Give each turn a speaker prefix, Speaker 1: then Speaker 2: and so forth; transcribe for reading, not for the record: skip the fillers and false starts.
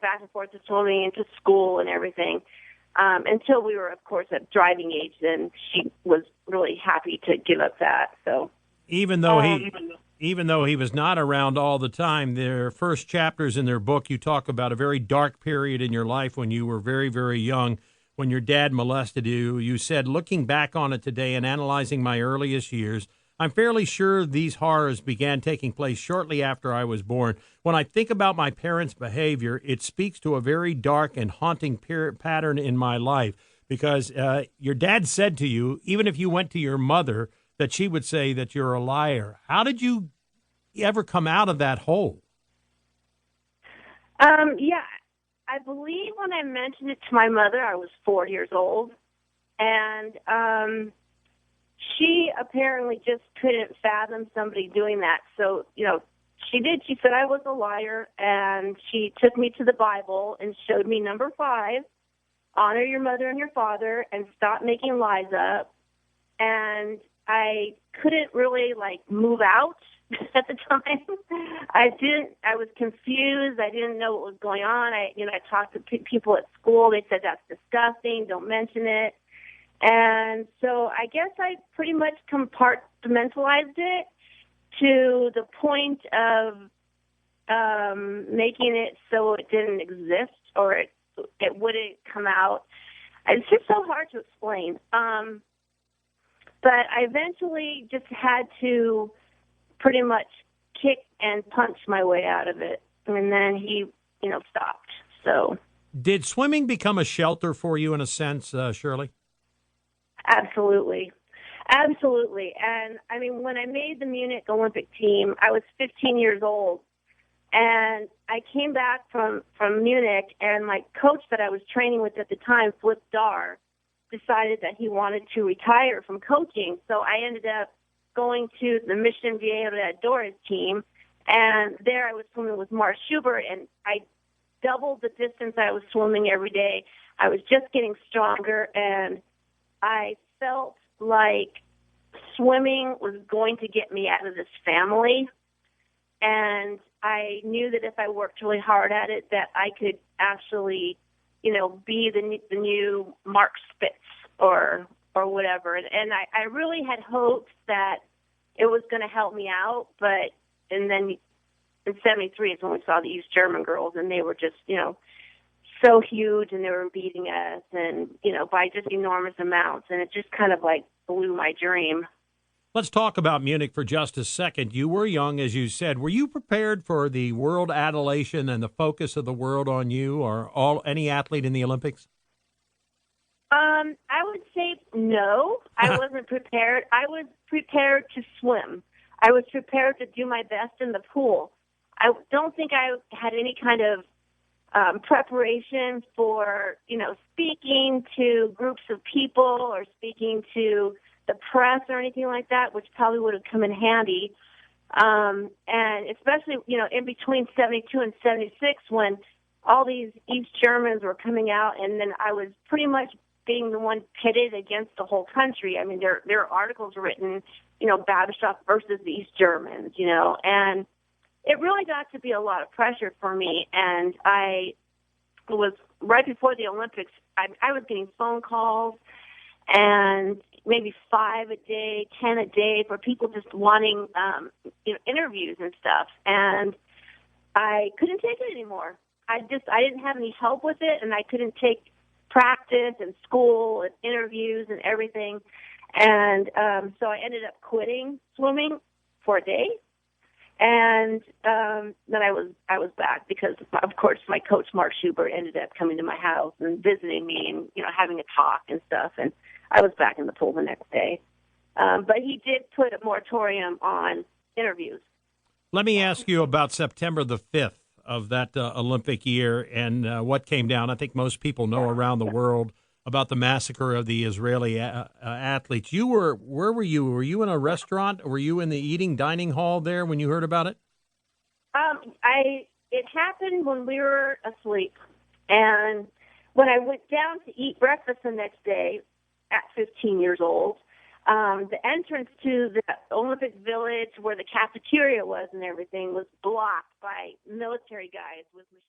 Speaker 1: back and forth to swimming and to school and everything. Until we were, of course, at driving age, then she was really happy to give up that. So
Speaker 2: even though he was not around all the time, their first chapters in their book, you talk about a very dark period in your life when you were very, very young, when your dad molested you. You said, looking back on it today and analyzing my earliest years, I'm fairly sure these horrors began taking place shortly after I was born. When I think about my parents' behavior, it speaks to a very dark and haunting pattern in my life, because your dad said to you, even if you went to your mother, that she would say that you're a liar. How did you ever come out of that hole?
Speaker 1: Yeah, I believe when I mentioned it to my mother, I was 4 years old, and she apparently just couldn't fathom somebody doing that. So, she did. She said I was a liar, and she took me to the Bible and showed me number 5, honor your mother and your father, and stop making lies up. And I couldn't really, move out at the time. I was confused. I didn't know what was going on. I talked to people at school. They said, that's disgusting. Don't mention it. And so I guess I pretty much compartmentalized it to the point of making it so it didn't exist, or it wouldn't come out. It's just so hard to explain. But I eventually just had to pretty much kick and punch my way out of it. And then he, stopped. So,
Speaker 2: did swimming become a shelter for you in a sense, Shirley?
Speaker 1: Absolutely. Absolutely. And I mean, when I made the Munich Olympic team, I was 15 years old. And I came back from Munich, and my coach that I was training with at the time, Barr, decided that he wanted to retire from coaching. So I ended up going to the Mission Vieiradores team, and there I was swimming with Mark Schubert, and I doubled the distance I was swimming every day. I was just getting stronger, and I felt like swimming was going to get me out of this family. And I knew that if I worked really hard at it, that I could actually, be the new Mark Spitz or whatever. And I really had hoped that it was going to help me out. And then in 73 is when we saw the East German girls, and they were just, so huge, and they were beating us, and, by just enormous amounts. And it just kind of blew my dream.
Speaker 2: Let's talk about Munich for just a second. You were young, as you said. Were you prepared for the world adulation and the focus of the world on you, or any athlete in the Olympics?
Speaker 1: I would say no. I wasn't prepared. I was prepared to swim. I was prepared to do my best in the pool. I don't think I had any kind of preparation for, speaking to groups of people or speaking to the press or anything like that, which probably would have come in handy. And especially, in between 72 and 76, when all these East Germans were coming out, and then I was pretty much being the one pitted against the whole country. I mean, there are articles written, Babashoff versus the East Germans, and it really got to be a lot of pressure for me. And I was, right before the Olympics, I was getting phone calls, and maybe 5 a day, 10 a day, for people just wanting, interviews and stuff. And I couldn't take it anymore. I didn't have any help with it, and I couldn't take practice and school and interviews and everything. And so I ended up quitting swimming for a day. And then I was back because, of course, my coach, Mark Schubert, ended up coming to my house and visiting me and, having a talk and stuff. And I was back in the pool the next day. But he did put a moratorium on interviews.
Speaker 2: Let me ask you about September the 5th of that Olympic year and what came down. I think most people know around the world about the massacre of the Israeli athletes. Where were you? Were you in a restaurant? Were you in the dining hall there when you heard about it?
Speaker 1: It happened when we were asleep. And when I went down to eat breakfast the next day at 15 years old, the entrance to the Olympic Village where the cafeteria was and everything was blocked by military guys with machine